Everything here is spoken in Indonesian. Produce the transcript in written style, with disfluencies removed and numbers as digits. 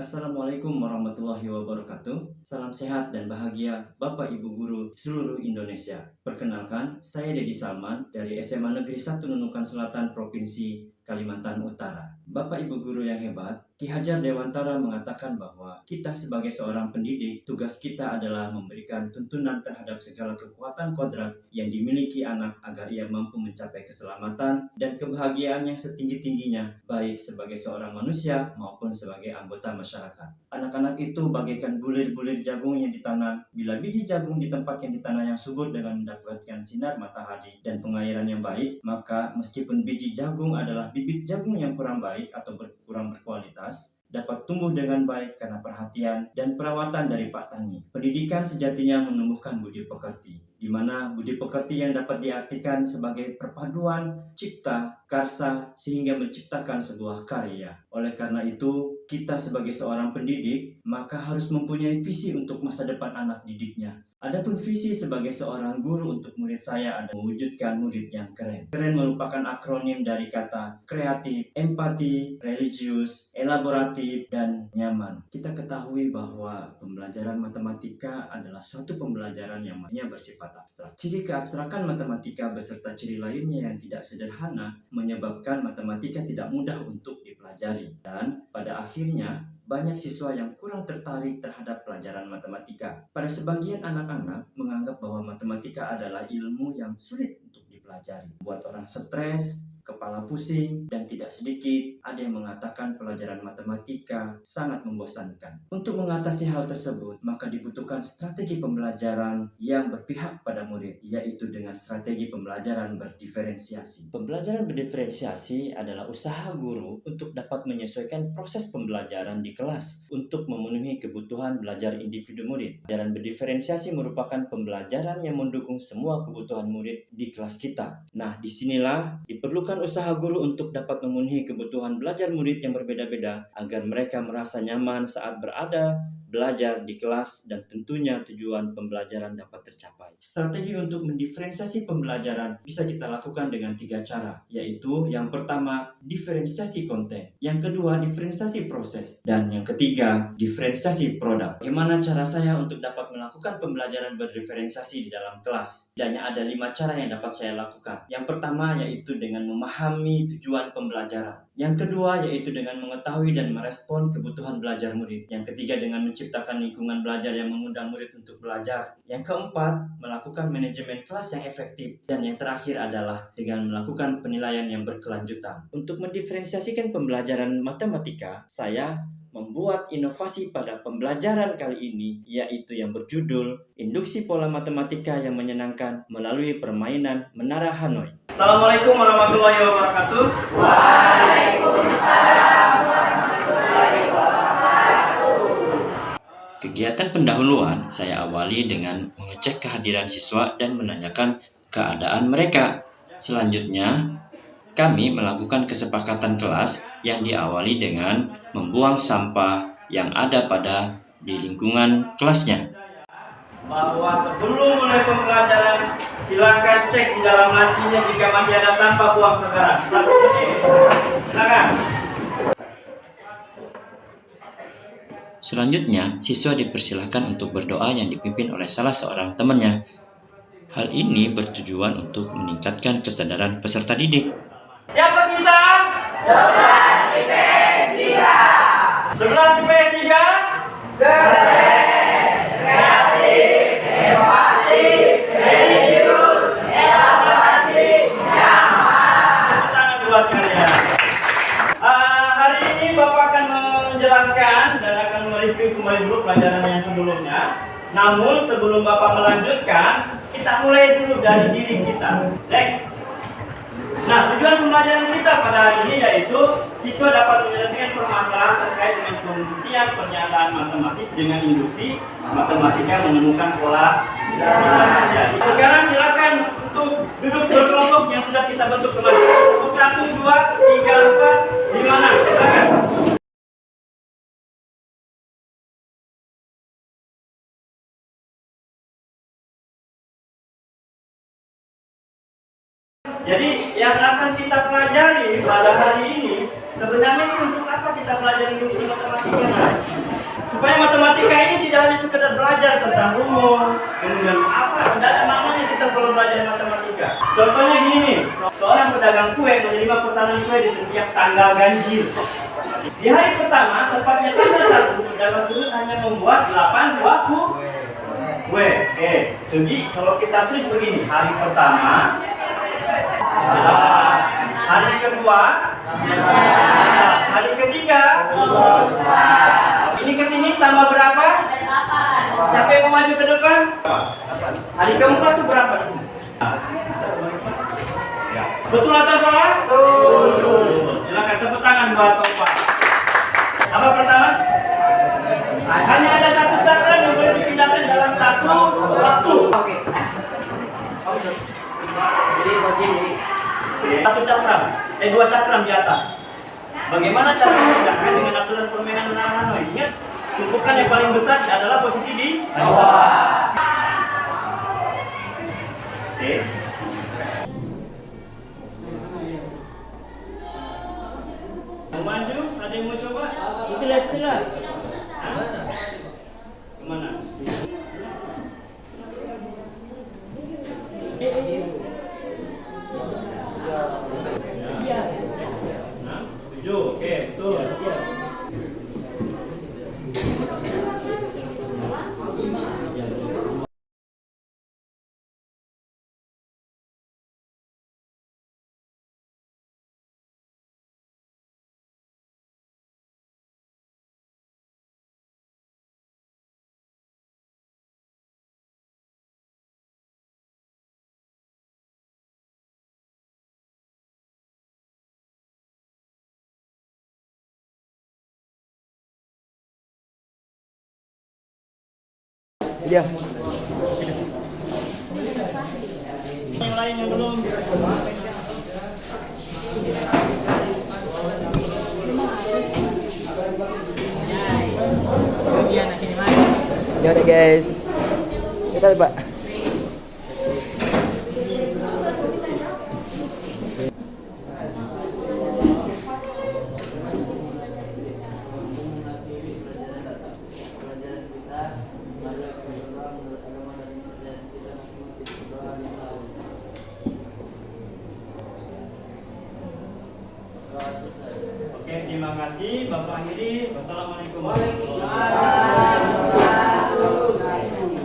Assalamualaikum warahmatullahi wabarakatuh. Salam sehat dan bahagia Bapak Ibu Guru seluruh Indonesia. Perkenalkan, saya Dedi Salman dari SMA Negeri 1 Nunukan Selatan Provinsi Kalimantan Utara. Bapak Ibu Guru yang hebat, Ki Hajar Dewantara mengatakan bahwa kita sebagai seorang pendidik, tugas kita adalah memberikan tuntunan terhadap segala kekuatan kodrat yang dimiliki anak agar ia mampu mencapai keselamatan dan kebahagiaan yang setinggi-tingginya, baik sebagai seorang manusia maupun sebagai anggota masyarakat. Anak-anak itu bagaikan bulir-bulir jagung yang ditanam. Bila biji jagung di tempat yang ditanam yang subur dengan mendapatkan sinar matahari dan pengairan yang baik, maka meskipun biji jagung adalah bibit jagung yang kurang baik atau kurang berkualitas, dapat tumbuh dengan baik karena perhatian dan perawatan dari Pak Tani. Pendidikan sejatinya menumbuhkan budi pekerti, di mana budi pekerti yang dapat diartikan sebagai perpaduan cipta, karsa, sehingga menciptakan sebuah karya. Oleh karena itu, kita sebagai seorang pendidik, maka harus mempunyai visi untuk masa depan anak didiknya. Adapun visi sebagai seorang guru untuk murid saya adalah mewujudkan murid yang keren. Keren merupakan akronim dari kata kreatif, empati, religius, elaboratif, dan nyaman. Kita ketahui bahwa pembelajaran matematika adalah suatu pembelajaran yang bersifat abstrak. Ciri keabstrakan matematika beserta ciri lainnya yang tidak sederhana menyebabkan matematika tidak mudah untuk dipelajari. Dan pada akhirnya, banyak siswa yang kurang tertarik terhadap pelajaran matematika. Pada sebagian anak-anak menganggap bahwa matematika adalah ilmu yang sulit untuk dipelajari, buat orang stres, kepala pusing, dan tidak sedikit ada yang mengatakan pelajaran matematika sangat membosankan. Untuk mengatasi hal tersebut, maka dibutuhkan strategi pembelajaran yang berpihak pada murid, yaitu dengan strategi pembelajaran berdiferensiasi. Pembelajaran berdiferensiasi adalah usaha guru untuk dapat menyesuaikan proses pembelajaran di kelas untuk memenuhi kebutuhan belajar individu murid. Pembelajaran berdiferensiasi merupakan pembelajaran yang mendukung semua kebutuhan murid di kelas kita. Nah, disinilah diperlukan usaha guru untuk dapat memenuhi kebutuhan belajar murid yang berbeda-beda agar mereka merasa nyaman saat berada belajar di kelas dan tentunya tujuan pembelajaran dapat tercapai. Strategi untuk mendiferensiasi pembelajaran bisa kita lakukan dengan 3 cara, yaitu yang pertama, diferensiasi konten, yang kedua, diferensiasi proses, dan yang ketiga, diferensiasi produk. Bagaimana cara saya untuk dapat melakukan pembelajaran berdiferensiasi di dalam kelas? Setidaknya ada 5 cara yang dapat saya lakukan. Yang pertama yaitu dengan memahami tujuan pembelajaran. Yang kedua yaitu dengan mengetahui dan merespon kebutuhan belajar murid. Yang ketiga dengan menciptakan lingkungan belajar yang mengundang murid untuk belajar. Yang keempat, melakukan manajemen kelas yang efektif. Dan yang terakhir adalah dengan melakukan penilaian yang berkelanjutan. Untuk mendiferensiasikan pembelajaran matematika, saya membuat inovasi pada pembelajaran kali ini, yaitu yang berjudul Induksi Pola Matematika yang Menyenangkan melalui Permainan Menara Hanoi. Assalamualaikum warahmatullahi wabarakatuh. Waalaikumsalam warahmatullahi wabarakatuh. Kegiatan pendahuluan saya awali dengan mengecek kehadiran siswa dan menanyakan keadaan mereka. Selanjutnya, kami melakukan kesepakatan kelas yang diawali dengan membuang sampah yang ada di lingkungan kelasnya. Bahwa sebelum mulai pembelajaran, silakan cek di dalam lacinya jika masih ada sampah, buang segera. Silakan. Selanjutnya, siswa dipersilahkan untuk berdoa yang dipimpin oleh salah seorang temannya. Hal ini bertujuan untuk meningkatkan kesadaran peserta didik. Siapa kita? 11 IPS 3. 11 IPS 3? Keren, kreatif, empati, religius, elaborasi, nyaman. Tangan buat kalian. Hari ini Bapak akan menjelaskan dan akan mereview kembali dulu pelajaran yang sebelumnya. Namun sebelum Bapak melanjutkan, kita mulai dulu dari diri kita. Next. Nah, tujuan pembelajaran kita pada hari ini yaitu siswa dapat menyelesaikan permasalahan terkait dengan pembuktian pernyataan matematis dengan induksi matematika menemukan pola. Sekarang silakan untuk duduk berkelompok yang sudah kita bentuk kemarin. 1, 2, 3, 4, 5, 6. Silakan. Jadi yang akan kita pelajari pada hari ini Sebenarnya sih untuk apa kita belajar fungsi matematika, Mas? Supaya matematika ini tidak hanya sekedar belajar tentang rumus, kemudian apa, tidak ada maknanya kita perlu belajar matematika. Contohnya gini nih, seorang pedagang kue menerima pesanan kue di setiap tanggal ganjil. Di hari pertama, tepatnya tanggal 1, pedagang tersebut hanya membuat 8 buah kue. Jadi kalau kita tulis begini, hari pertama, hari kedua, hari ketiga, ini ke sini tambah berapa? Siapa yang mau maju ke depan? Hari keempat itu berapa di sini? Betul atau salah? Betul. Silakan tepuk tangan buat Bapak. Apa pertama? Hanya ada satu cakram yang boleh dipindahkan dalam satu waktu. Jadi begini. Satu cakram, dua cakram di atas. Bagaimana cara memindahkan dengan aturan permainan menara Hanoi? Ingat, tumpukan yang paling besar adalah posisi di bawah. Oke. Mau maju? Ada yang mau coba? Itu lah. Kemana? Ya. 7, oke, betul. Iya. Yang lain yang belum. Ya udah guys. Kita Pak. Oke, terima kasih Bapak Hiri. Wassalamualaikum warahmatullahi wabarakatuh.